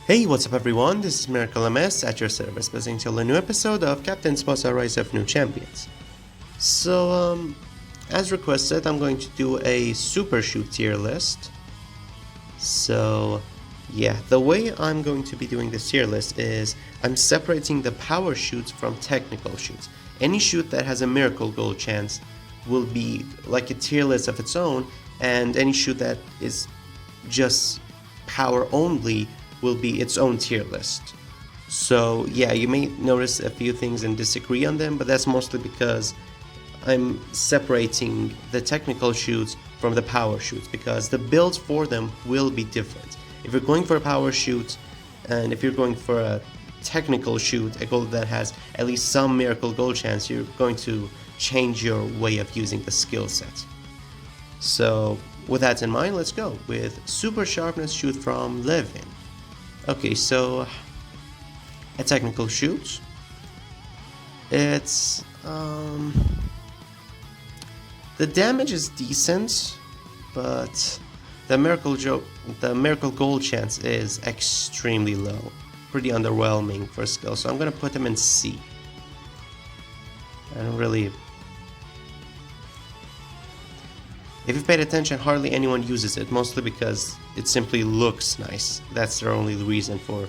Hey, what's up everyone, this is Miracle MS at your service, listening to a new episode of Captain Sposa Rise of New Champions. So, as requested, I'm going to do a super shoot tier list. So, yeah, the way I'm going to be doing this tier list is I'm separating the power shoots from technical shoots. Any shoot that has a miracle goal chance will be like a tier list of its own, and any shoot that is just power only will be its own tier list. So yeah, you may notice a few things and disagree on them, but that's mostly because I'm separating the technical shoots from the power shoots, because the builds for them will be different. If you're going for a power shoot and if you're going for a technical shoot, a goal that has at least some miracle goal chance, you're going to change your way of using the skill set. So with that in mind, let's go with super sharpness shoot from Levin. Okay, so a technical shoot. It's the damage is decent, but the miracle goal chance is extremely low, pretty underwhelming for skill. So I'm gonna put him in C. I don't really. If you've paid attention, hardly anyone uses it, mostly because it simply looks nice. That's their only reason for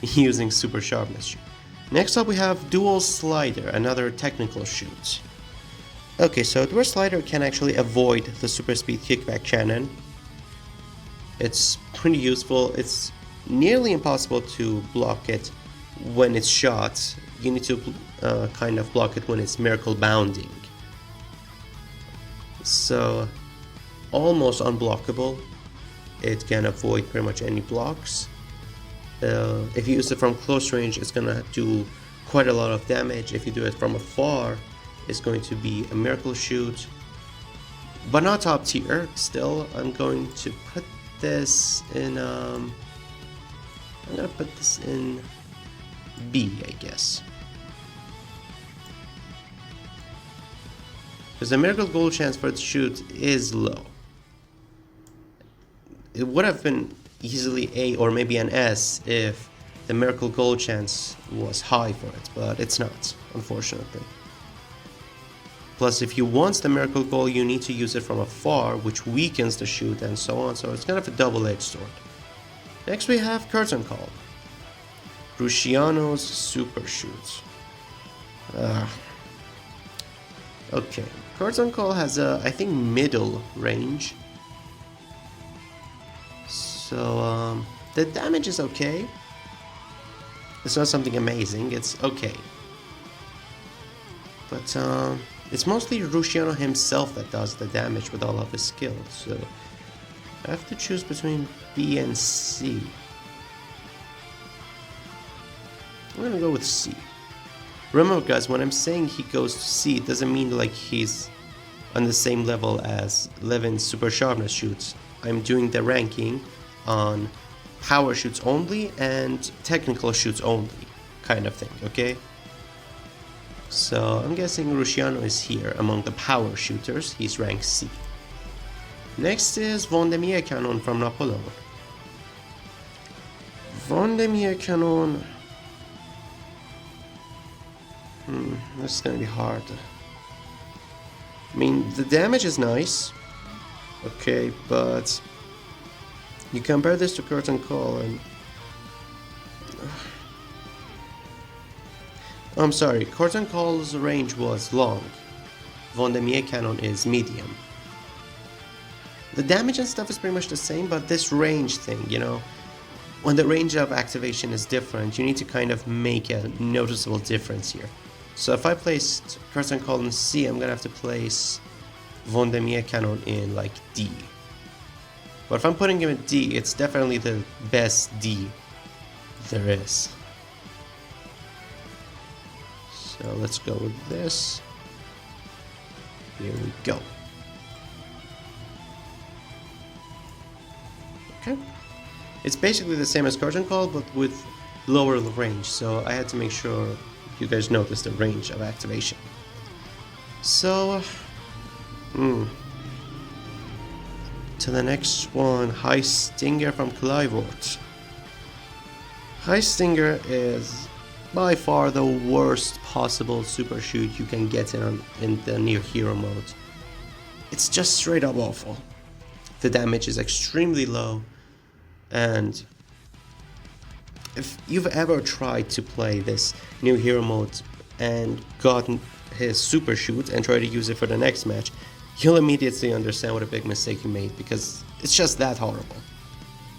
using super sharpness shoot. Next up we have dual slider, another technical shoot. Okay, so dual slider can actually avoid the super speed kickback cannon. It's pretty useful. It's nearly impossible to block it when it's shot. You need to kind of block it when it's miracle bounding. So almost unblockable. It can avoid pretty much any blocks. If you use it from close range, it's gonna do quite a lot of damage. If you do it from afar, it's going to be a miracle shoot, but not top tier. Still, I'm going to put this in I'm gonna put this in B, I guess, because the miracle goal chance for the shoot is low. It would have been easily A or maybe an S if the miracle goal chance was high for it, but it's not, unfortunately. Plus, if you want the miracle goal, you need to use it from afar, which weakens the shoot and so on, so it's kind of a double-edged sword. Next we have Curtain Call, Rusciano's super shoot. Okay, Curtain Call has a, I think, middle range. So the damage is okay. It's not something amazing, it's okay. But it's mostly Rusciano himself that does the damage with all of his skills. So I have to choose between B and C. I'm gonna go with C. Remember guys, when I'm saying he goes to C, it doesn't mean like he's on the same level as Levin's super sharpness shoots. I'm doing the ranking on power shoots only and technical shoots only kind of thing, okay? So I'm guessing Rusciano is here among the power shooters. He's ranked C. Next is Vondemia Cannon from Napoleon. Vondemia Cannon. This is gonna be hard. I mean, the damage is nice, okay, but you compare this to Curtain Call and I'm sorry, Curtain Call's range was long. Vondemia Cannon is medium. The damage and stuff is pretty much the same, but this range thing, you know, when the range of activation is different, you need to kind of make a noticeable difference here. So if I placed Curtain Call in C, I'm gonna have to place Vondemia Cannon in like D. But if I'm putting him in D, it's definitely the best D there is. So let's go with this. Here we go. Okay. It's basically the same as Curtain Call, but with lower range, so I had to make sure you guys notice the range of activation. So, to the next one, Heist Stinger from Clivort. Heist Stinger is by far the worst possible super shoot you can get in the near hero mode. It's just straight up awful. The damage is extremely low, and if you've ever tried to play this new hero mode and gotten his super shoot and try to use it for the next match, you'll immediately understand what a big mistake you made, because it's just that horrible.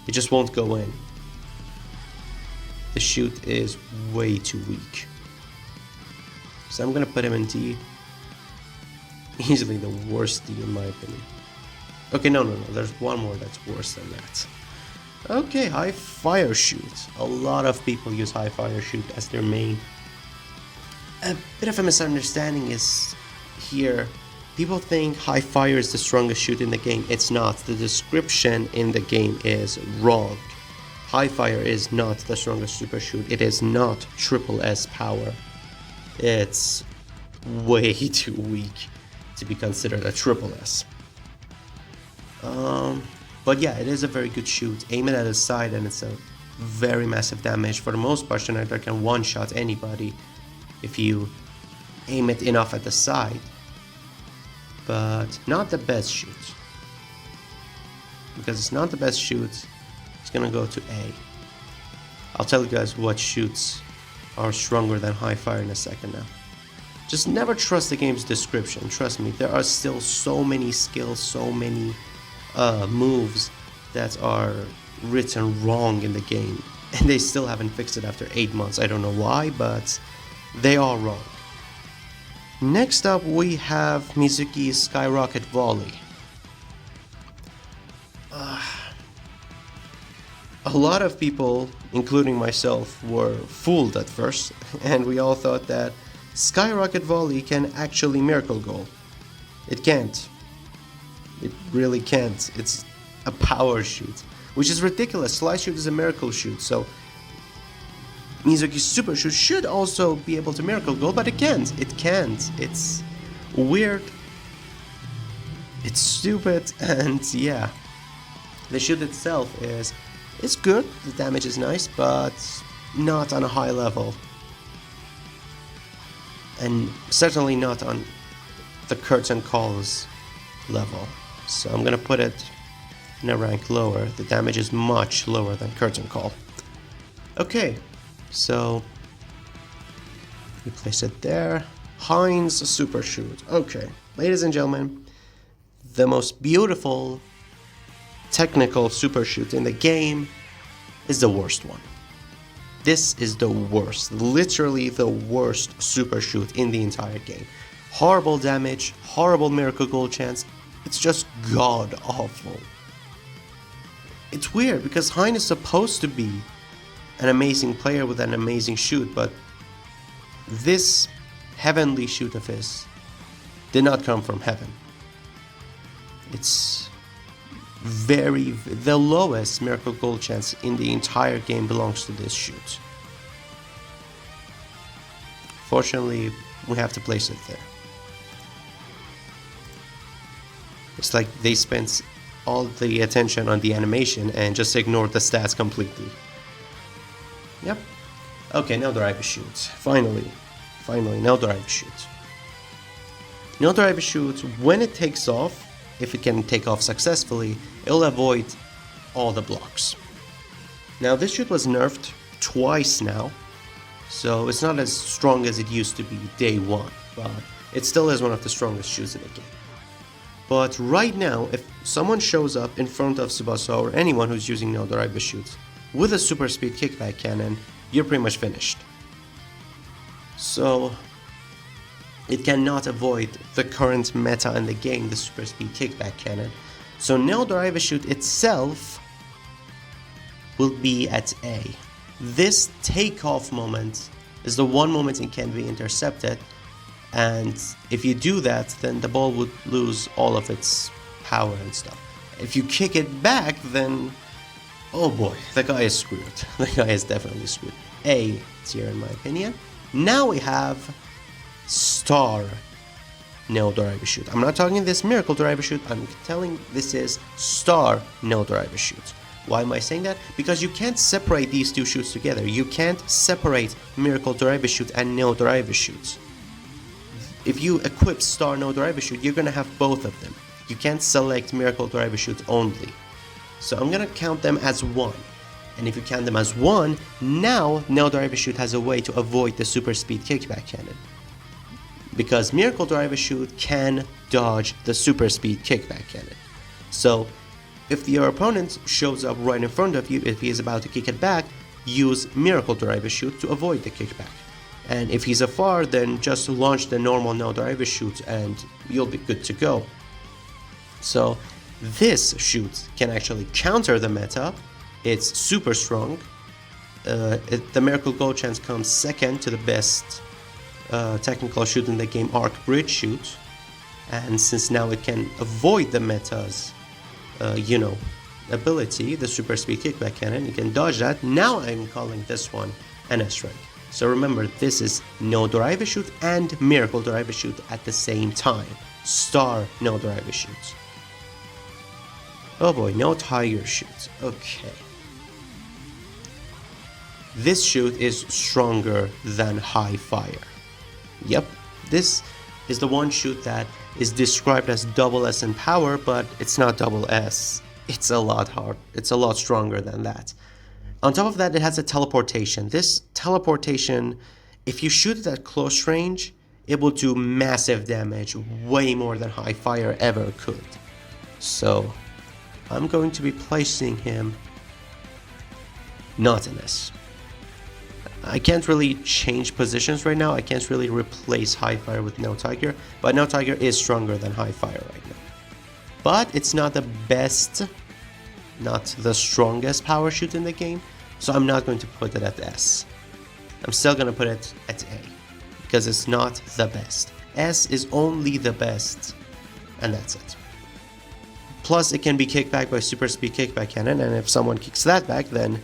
It just won't go in. The shoot is way too weak. So I'm gonna put him in D. Easily the worst D in my opinion. Okay, no, there's one more that's worse than that. Okay, high fire shoot. A lot of people use high fire shoot as their main. A bit of a misunderstanding is here. People think high fire is the strongest shoot in the game. It's not. The description in the game is wrong. High fire is not the strongest super shoot. It is not triple S power. It's way too weak to be considered a triple S. But yeah, it is a very good shoot. Aim it at the side and it's a very massive damage. For the most part, Schneider can one-shot anybody if you aim it enough at the side. But not the best shoot. Because it's not the best shoot, it's gonna go to A. I'll tell you guys what shoots are stronger than high fire in a second now. Just never trust the game's description. Trust me, there are still so many skills, so many moves that are written wrong in the game, and they still haven't fixed it after 8 months. I don't know why, but they are wrong. Next up we have Mizuki's Skyrocket Volley. A lot of people, including myself, were fooled at first, and we all thought that Skyrocket Volley can actually miracle goal. It can't. It really can't. It's a power shoot, which is ridiculous. Slide shoot is a miracle shoot, so Mizuki's super shoot should also be able to miracle goal, but it can't. It can't. It's weird. It's stupid, and yeah. The shoot itself it's good. The damage is nice, but not on a high level. And certainly not on the curtain calls level. So I'm gonna put it in a rank lower. The damage is much lower than curtain call. Okay, so we place it there. Heinz super shoot. Okay, ladies and gentlemen, the most beautiful technical super shoot in the game is the worst one. This is the worst, literally the worst super shoot in the entire game. Horrible damage, horrible miracle goal chance. It's just god awful. It's weird because Hein is supposed to be an amazing player with an amazing shoot, but this heavenly shoot of his did not come from heaven. It's the lowest miracle goal chance in the entire game belongs to this shoot. Fortunately, we have to place it there. It's like they spent all the attention on the animation and just ignored the stats completely. Yep. Okay, now driver shoot. Finally, now driver shoot. Now driver shoot, when it takes off, if it can take off successfully, it'll avoid all the blocks. Now this shoot was nerfed twice now, so it's not as strong as it used to be day one, but it still is one of the strongest shoots in the game. But right now, if someone shows up in front of Tsubasa or anyone who's using no driver shoots with a super speed kickback cannon, you're pretty much finished. So it cannot avoid the current meta in the game, the super speed kickback cannon. So now driver shoot itself will be at A. This takeoff moment is the one moment it can be intercepted, and if you do that, then the ball would lose all of its power and stuff. If you kick it back, then oh boy, the guy is screwed. The guy is definitely screwed. A tier in my opinion. Now we have Star no driver shoot. I'm not talking this miracle driver shoot, I'm telling this is star no driver shoot. Why am I saying that? Because you can't separate these two shoots together. You can't separate miracle driver shoot and no driver shoot. If you equip star no driver shoot, you're gonna have both of them. You can't select miracle driver shoot only. So I'm gonna count them as one. And if you count them as one, now no driver shoot has a way to avoid the super speed kickback cannon. Because miracle driver shoot can dodge the super speed kickback cannon. So if your opponent shows up right in front of you, if he is about to kick it back, use miracle driver shoot to avoid the kickback. And if he's afar, then just launch the normal no driver shoot and you'll be good to go. So this shoot can actually counter the meta. It's super strong. The miracle goal chance comes second to the best technical shoot in the game, arc bridge shoot. And since now it can avoid the meta's ability, the super speed kickback cannon, you can dodge that. Now I'm calling this one an S-rank. So remember, this is no driver shoot and miracle driver shoot at the same time. Star no driver shoot. Oh boy, no tiger shoot. Okay. This shoot is stronger than high fire. Yep, this is the one shoot that is described as double S in power, but it's not double S. It's a lot hard. It's a lot stronger than that. On top of that, it has a teleportation. This teleportation, if you shoot it at close range, it will do massive damage, way more than high fire ever could. So I'm going to be placing him not in S. I can't really change positions right now. I can't really replace high fire with no tiger, but no tiger is stronger than high fire right now. But it's not the best, not the strongest power shoot in the game, so I'm not going to put it at S. I'm still going to put it at A, because it's not the best. S is only the best, and that's it. Plus, it can be kicked back by super speed kickback cannon, and if someone kicks that back, then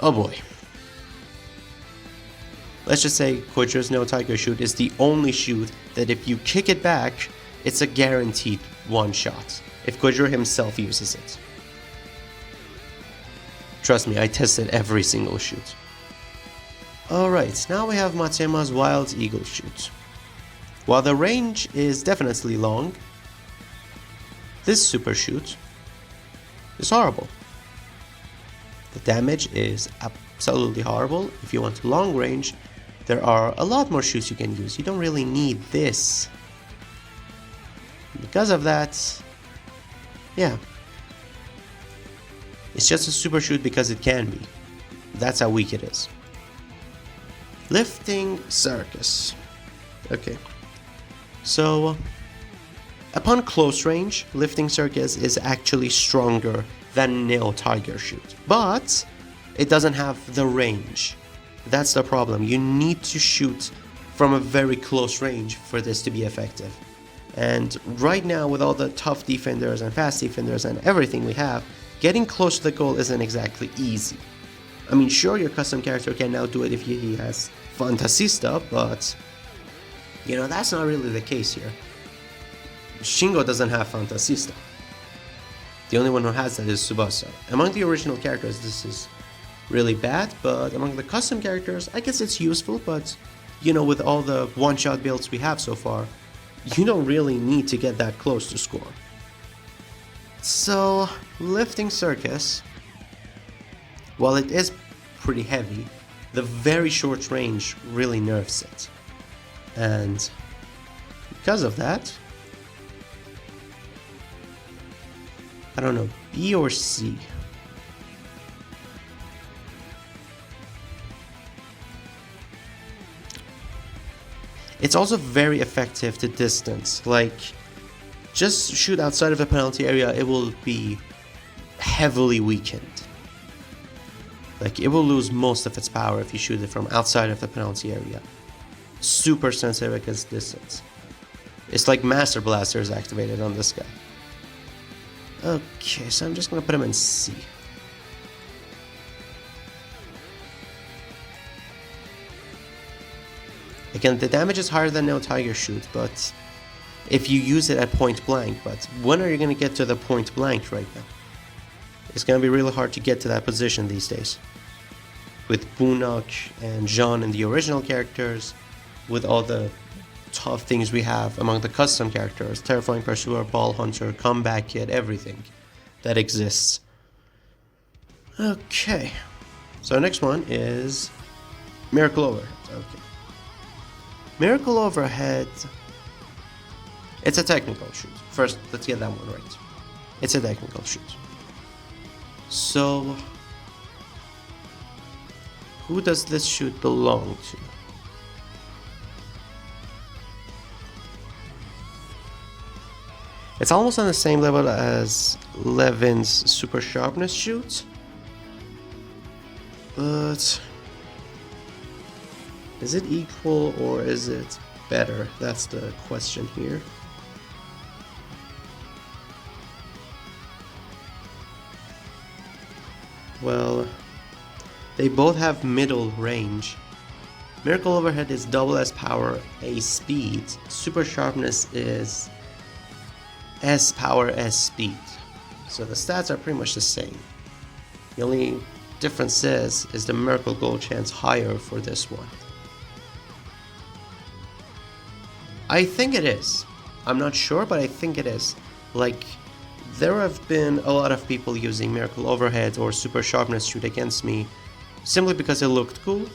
oh boy. Let's just say Quadra's no tiger shoot is the only shoot that if you kick it back, it's a guaranteed one shot, if Quadra himself uses it. Trust me, I tested every single shoot. Alright, now we have Matema's Wild Eagle shoot. While the range is definitely long, this super shoot is horrible. The damage is absolutely horrible. If you want long range, there are a lot more shoots you can use. You don't really need this. Because of that, yeah. It's just a super shoot because it can be. That's how weak it is. Lifting Circus. Okay. So, upon close range, Lifting Circus is actually stronger than no tiger shoot. But it doesn't have the range. That's the problem. You need to shoot from a very close range for this to be effective. And right now, with all the tough defenders and fast defenders and everything we have, getting close to the goal isn't exactly easy. I mean, sure, your custom character can now do it if he has Fantasista, but that's not really the case here. Shingo doesn't have Fantasista. The only one who has that is Tsubasa. Among the original characters, this is really bad, but among the custom characters, I guess it's useful, but with all the one-shot builds we have so far, you don't really need to get that close to score. So, Lifting Circus, while it is pretty heavy, the very short range really nerfs it. And because of that, I don't know, B or C? It's also very effective to distance. Like, just shoot outside of the penalty area, it will be heavily weakened. Like, it will lose most of its power if you shoot it from outside of the penalty area. Super sensitive against distance. It's like Master Blaster is activated on this guy. Okay, so I'm just gonna put him in C. Again, the damage is higher than no tiger shoot, but if you use it at point blank, but when are you going to get to the point blank right now? It's going to be really hard to get to that position these days. With Bunok and Jean in the original characters, with all the tough things we have among the custom characters, Terrifying Pursuer, Ball Hunter, Comeback Kid, everything that exists. Okay, so next one is Miracle Overhead. Okay, Miracle Overhead, it's a technical shoot. First, let's get that one right. It's a technical shoot. So, who does this shoot belong to? It's almost on the same level as Levin's Super Sharpness shoot, but is it equal or is it better? That's the question here. Well, they both have middle range. Miracle Overhead is double S power, A speed. Super Sharpness is S power, S speed. So the stats are pretty much the same. The only difference is the Miracle goal chance higher for this one. I think it is. I'm not sure, but I think it is. Like, there have been a lot of people using Miracle Overhead or Super Sharpness shoot against me simply because it looked cool.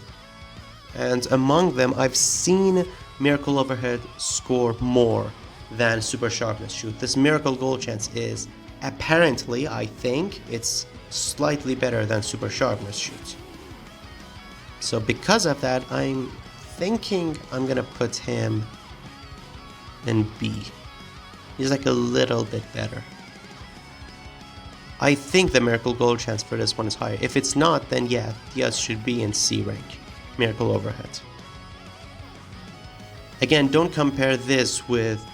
And among them, I've seen Miracle Overhead score more than Super Sharpness shoot. This Miracle goal chance is apparently, I think, it's slightly better than Super Sharpness shoot. So because of that, I'm thinking I'm gonna put him in B. He's like a little bit better. I think the Miracle goal chance for this one is higher. If it's not, then yeah, Diaz should be in C rank. Miracle Overhead. Again, don't compare this with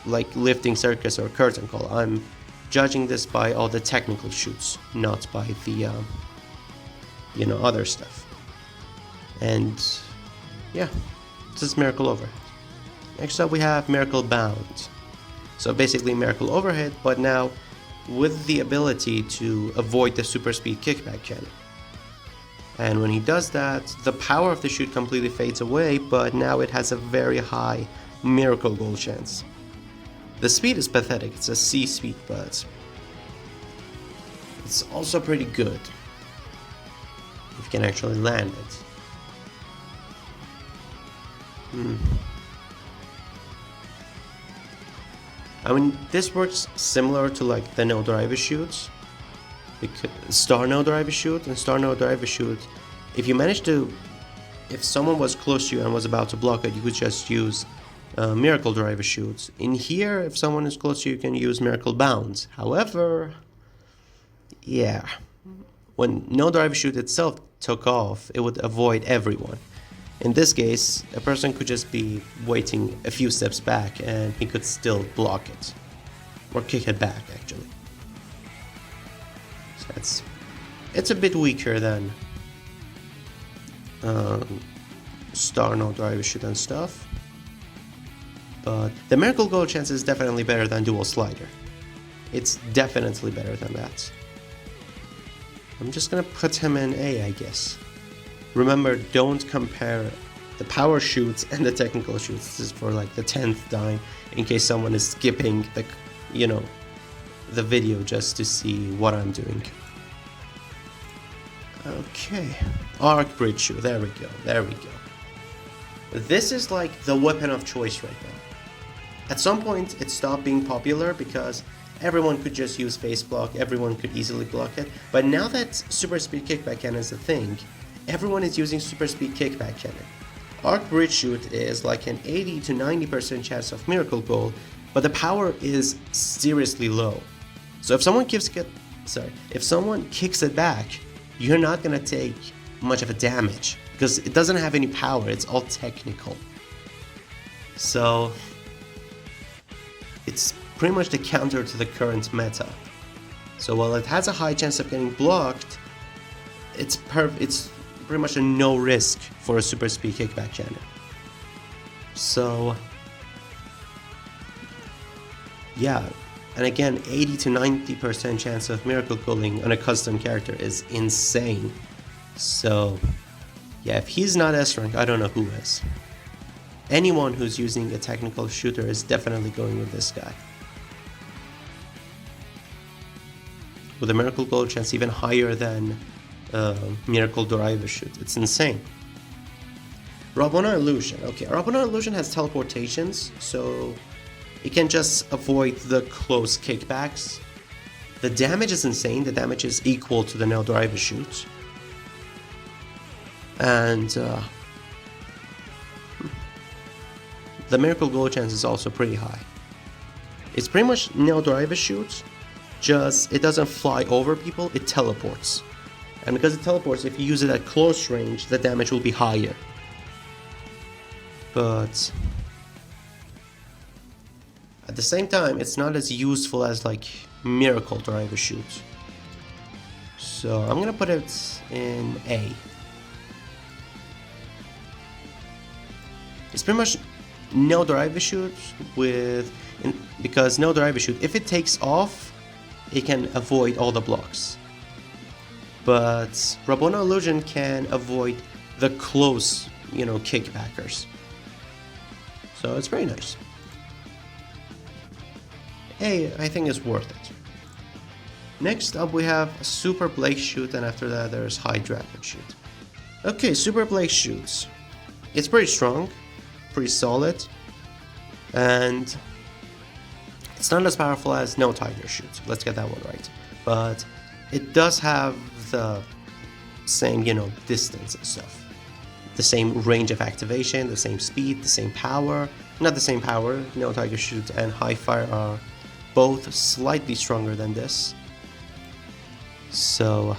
like lifting Circus or curtain call. I'm judging this by all the technical shoots, not by the other stuff. And yeah, this is Miracle Overhead. Next up we have Miracle Bound. So basically Miracle Overhead, but now with the ability to avoid the super speed kickback cannon. And when he does that, the power of the shoot completely fades away, but now it has a very high Miracle goal chance. The speed is pathetic, it's a C speed, but it's also pretty good if you can actually land it. I mean, this works similar to like the no driver shoots, because Star no driver shoot and Star no driver shoot. If someone was close to you and was about to block it, you could just use Miracle driver shoots. In here, if someone is close to you, you can use Miracle Bounds. However, yeah, when no driver shoot itself took off, it would avoid everyone. In this case, a person could just be waiting a few steps back and he could still block it. Or kick it back, actually. So it's a bit weaker than Star no driver shoot and stuff. But the Miracle goal chance is definitely better than Dual Slider. It's definitely better than that. I'm just gonna put him in A, I guess. Remember, don't compare the power shoots and the technical shoots. This is for like the 10th time, in case someone is skipping the video just to see what I'm doing. Okay, arc bridge shoot. There we go. This is like the weapon of choice right now. At some point, it stopped being popular because everyone could just use face block. Everyone could easily block it. But now that super speed kickback cannon is a thing, everyone is using super speed kickback cannon. Arc bridge shoot is like an 80 to 90% chance of miracle goal, but the power is seriously low. So if someone kicks it back, you're not gonna take much of a damage because it doesn't have any power. It's all technical. So it's pretty much the counter to the current meta. So while it has a high chance of getting blocked, it's pretty much a no risk for a super speed kickback cannon. So yeah, and again, 80 to 90% chance of miracle cooling on a custom character is insane. So yeah, if he's not S rank, I don't know who is. Anyone who's using a technical shooter is definitely going with this guy. With a miracle goal chance even higher than miracle driver shoot. It's insane. Rabona illusion. Okay, Rabona illusion has teleportations, so it can just avoid the close kickbacks. The damage is insane. The damage is equal to the no driver shoot. And the miracle goal chance is also pretty high. It's pretty much no driver shoot, just it doesn't fly over people, it teleports. And because it teleports, if you use it at close range, the damage will be higher. But at the same time, it's not as useful as like miracle driver shoot. So I'm gonna put it in A. It's pretty much no driver shoot because no driver shoot, if it takes off, it can avoid all the blocks. But Rabona illusion can avoid the close, kickbackers. So it's very nice. A, I think is worth it. Next up we have Super Blake shoot, and after that there's High Dragon shoot. Okay, Super Blake shoots. It's pretty strong, pretty solid, and it's not as powerful as No Tiger shoot. Let's get that one right. But it does have the same, distance and stuff. The same range of activation, the same speed, the same power. Not the same power. No Tiger shoot and High Fire are both slightly stronger than this. So,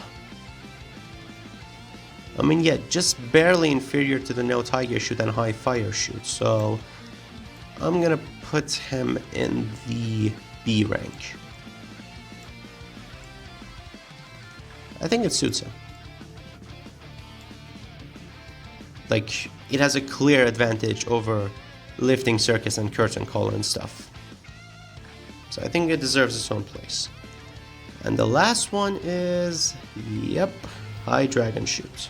yeah, just barely inferior to the No Tiger shoot and High Fire shoot. So, I'm gonna put him in the B rank. I think it suits him. Like, it has a clear advantage over lifting Circus and curtain caller and stuff. So I think it deserves its own place. And the last one is, High Dragon shoot.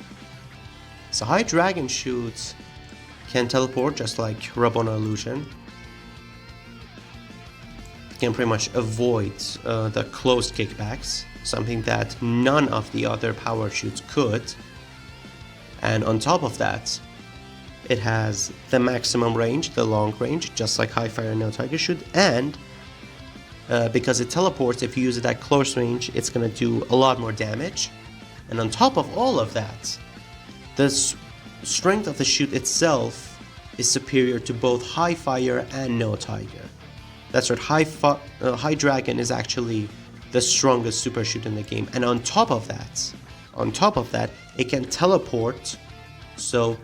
So High Dragon shoot can teleport just like Rabona illusion. It can pretty much avoid the closed kickbacks, something that none of the other power shoots could. And on top of that, it has the maximum range, the long range, just like High Fire and No Tiger shoot, and because it teleports, if you use it at close range, it's gonna do a lot more damage. And on top of all of that, the strength of the shoot itself is superior to both High Fire and No Tiger. That's right, High Dragon is actually the strongest super shoot in the game. And on top of that, it can teleport, so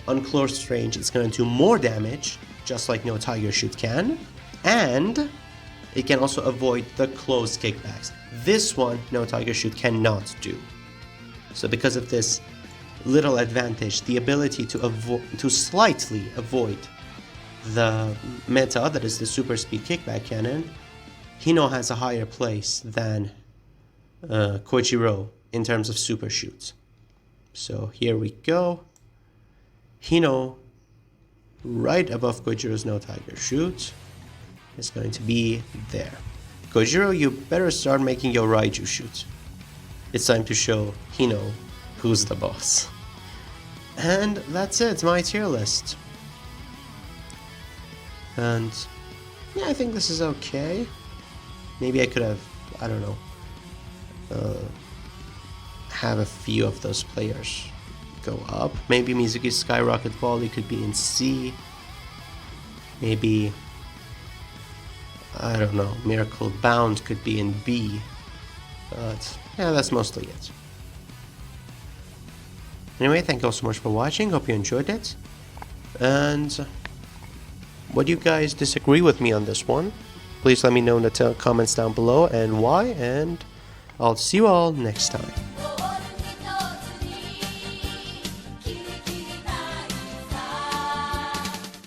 on close range it's going to do more damage, just like No Tiger shoot can, and it can also avoid the close kickbacks. This one, No Tiger shoot cannot do. So because of this little advantage, the ability to slightly avoid the meta, that is the super speed kickback cannon, Hino has a higher place than Koichiro in terms of super shoots. So here we go. Hino, right above Koichiro's No Tiger shoot, is going to be there. Koichiro, you better start making your Raiju shoot. It's time to show Hino who's the boss. And that's it, my tier list. And yeah, I think this is okay. Maybe I could have, I don't know, have a few of those players go up. Maybe Mizuki's Skyrocket Volley could be in C. Maybe, I don't know, Miracle Bound could be in B. But yeah, that's mostly it. Anyway, thank you all so much for watching. Hope you enjoyed it. And what do you guys disagree with me on this one? Please let me know in the comments down below and why. And I'll see you all next time.